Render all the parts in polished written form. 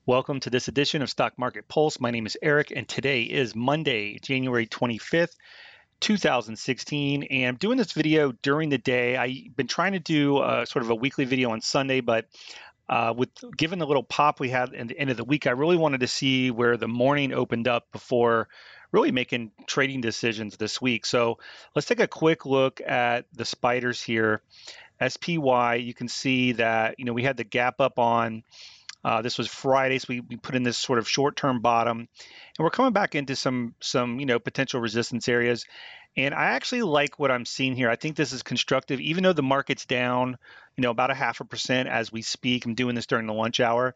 Welcome to this edition of Stock Market Pulse. My name is Eric, and today is Monday, January 25th, 2016. And I'm doing this video during the day. I've been trying to do sort of a weekly video on Sunday, but given the little pop we had at the end of the week, I really wanted to see where the morning opened up before really making trading decisions this week. So let's take a quick look at the spiders here. SPY, you can see that we had the gap up on. This was Friday, so we put in this sort of short-term bottom, and we're coming back into some potential resistance areas. And I actually like what I'm seeing here. I think this is constructive, even though the market's down, about 0.5% as we speak. I'm doing this during the lunch hour.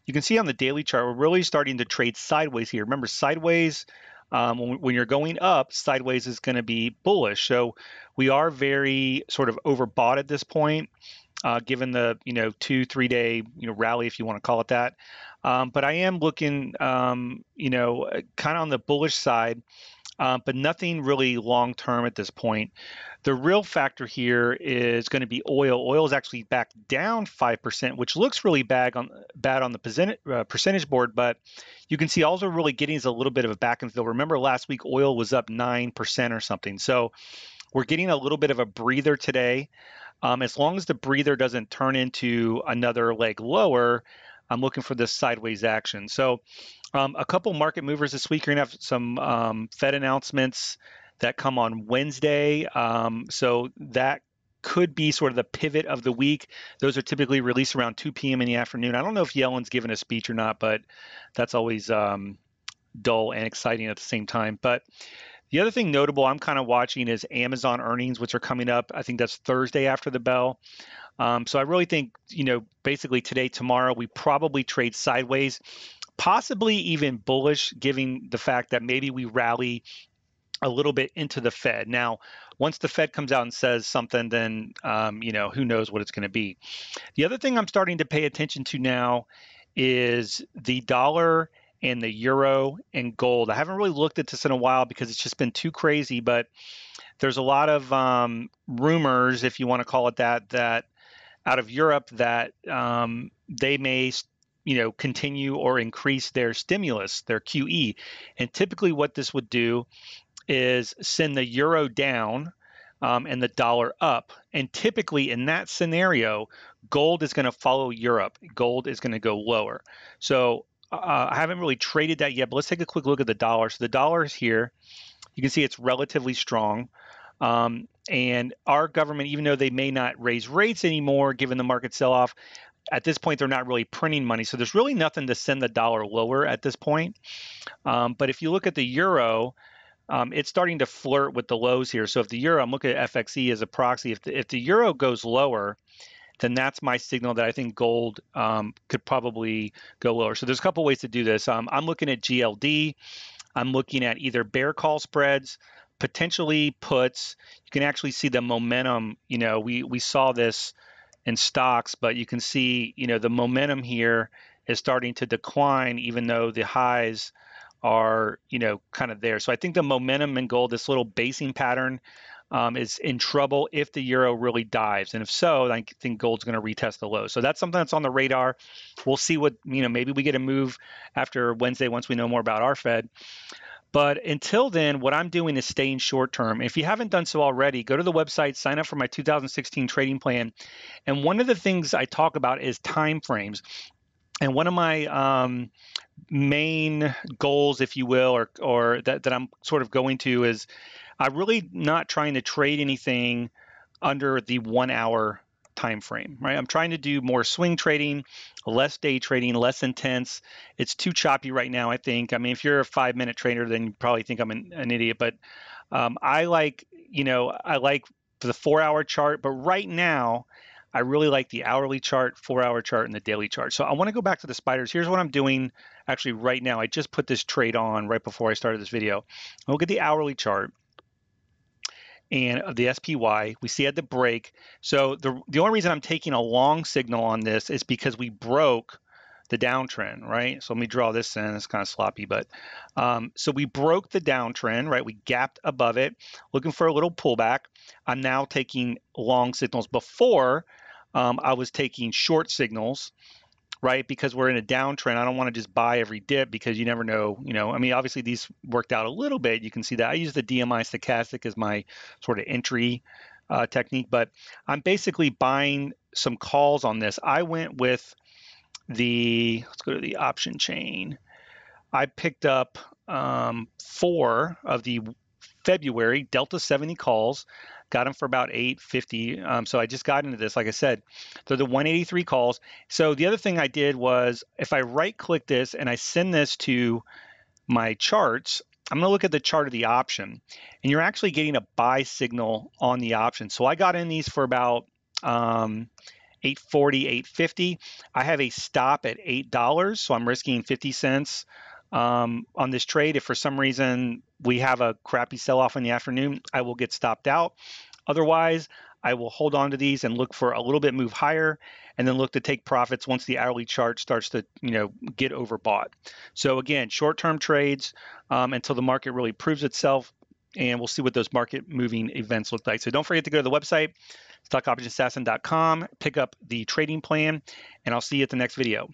You can see on the daily chart, we're really starting to trade sideways here. Remember, sideways, when you're going up, sideways is going to be bullish. So we are very sort of overbought at this point. Given the 2-3 day rally, if you want to call it that. But I am looking kind of on the bullish side, but nothing really long term at this point. The real factor here is going to be oil. Oil is actually back down 5%, which looks really bad on the percentage board, but you can see also really getting is a little bit of a back and fill. Remember last week oil was up 9% or something. So we're getting a little bit of a breather today. As long as the breather doesn't turn into another leg lower, I'm looking for this sideways action. So a couple market movers this week. You're going to have some Fed announcements that come on Wednesday. So that could be sort of the pivot of the week. Those are typically released around 2 p.m. in the afternoon. I don't know if Yellen's given a speech or not, but that's always dull and exciting at the same time. But the other thing notable I'm kind of watching is Amazon earnings, which are coming up. I think that's Thursday after the bell. So I really think, basically today, tomorrow, we probably trade sideways, possibly even bullish, given the fact that maybe we rally a little bit into the Fed. Now, once the Fed comes out and says something, then, who knows what it's going to be. The other thing I'm starting to pay attention to now is the dollar and the euro and gold. I haven't really looked at this in a while because it's just been too crazy, but there's a lot of rumors, if you want to call it that, that out of Europe that they may continue or increase their stimulus, their QE. And typically what this would do is send the euro down and the dollar up. And typically in that scenario, gold is going to follow Europe. Gold is going to go lower. So I haven't really traded that yet, but let's take a quick look at the dollar. So the dollar is here. You can see it's relatively strong. And our government, even though they may not raise rates anymore, given the market sell-off, at this point, they're not really printing money. So there's really nothing to send the dollar lower at this point. But if you look at the euro, it's starting to flirt with the lows here. So if the euro, I'm looking at FXE as a proxy. If the euro goes lower, then that's my signal that I think gold could probably go lower. So there's a couple ways to do this. I'm looking at GLD. I'm looking at either bear call spreads, potentially puts. You can actually see the momentum. We saw this in stocks, but you can see, the momentum here is starting to decline, even though the highs are, kind of there. So I think the momentum in gold, this little basing pattern, is in trouble if the euro really dives. And if so, I think gold's going to retest the low. So that's something that's on the radar. We'll see what, maybe we get a move after Wednesday once we know more about our Fed. But until then, what I'm doing is staying short term. If you haven't done so already, go to the website, sign up for my 2016 trading plan. And one of the things I talk about is time frames. And one of my main goals, if you will, or that I'm sort of going to is I'm really not trying to trade anything under the 1 hour time frame, right? I'm trying to do more swing trading, less day trading, less intense. It's too choppy right now, I think. I mean, if you're a 5-minute trader, then you probably think I'm an idiot. But I like the 4-hour chart. But right now, I really like the hourly chart, 4-hour chart, and the daily chart. So I want to go back to the spiders. Here's what I'm doing actually right now. I just put this trade on right before I started this video. Look at the hourly chart and of the SPY. We see at the break. So the only reason I'm taking a long signal on this is because we broke the downtrend, right? So let me draw this in. It's kind of sloppy, but so we broke the downtrend, right? We gapped above it, looking for a little pullback. I'm now taking long signals. Before, I was taking short signals, right? Because we're in a downtrend. I don't want to just buy every dip because you never know, I mean, obviously these worked out a little bit. You can see that I use the DMI stochastic as my sort of entry technique, but I'm basically buying some calls on this. I went with let's go to the option chain. I picked up 4 of the February Delta 70 calls, got them for about 850. So I just got into this. Like I said, they're the 183 calls. So the other thing I did was if I right click this and I send this to my charts, I'm going to look at the chart of the option, and you're actually getting a buy signal on the option. So I got in these for about 840, 850. I have a stop at $8, so I'm risking 50 cents on this trade. If for some reason we have a crappy sell-off in the afternoon, I will get stopped out. Otherwise, I will hold on to these and look for a little bit move higher, and then look to take profits once the hourly chart starts to get overbought. So again, short-term trades until the market really proves itself, and we'll see what those market moving events look like. So don't forget to go to the website, stockoptionassassin.com, pick up the trading plan, and I'll see you at the next video.